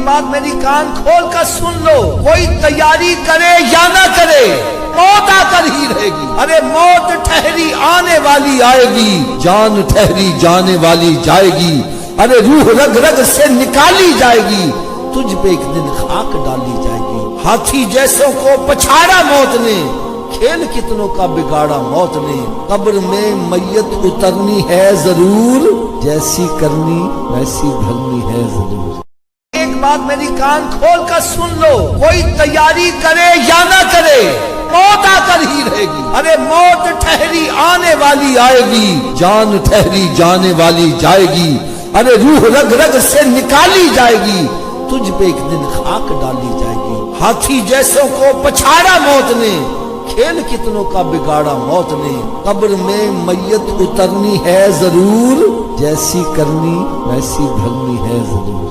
बात मेरी कान खोल कर सुन लो, कोई तैयारी करे या ना करे, मौत आकर ही रहेगी। अरे मौत ठहरी आने वाली आएगी, जान ठहरी जाने वाली जाएगी। अरे रूह रग रग से निकाली जाएगी, तुझ पे एक दिन खाक डाली जाएगी। हाथी जैसों को पछाड़ा मौत ने, खेल कितनों का बिगाड़ा मौत ने। कब्र में मैयत उतरनी है जरूर, जैसी करनी वैसी भरनी है जरूर। एक बात मेरी कान खोल कर सुन लो, कोई तैयारी करे या ना करे, मौत आकर ही रहेगी। अरे मौत ठहरी आने वाली आएगी, जान ठहरी जाने वाली जाएगी। अरे रूह रग रग से निकाली जाएगी, तुझ पे एक दिन खाक डाली जाएगी। हाथी जैसों को पछाड़ा मौत ने, खेल कितनों का बिगाड़ा मौत ने। कब्र में मैयत उतरनी है जरूर, जैसी करनी वैसी भरनी है जरूर।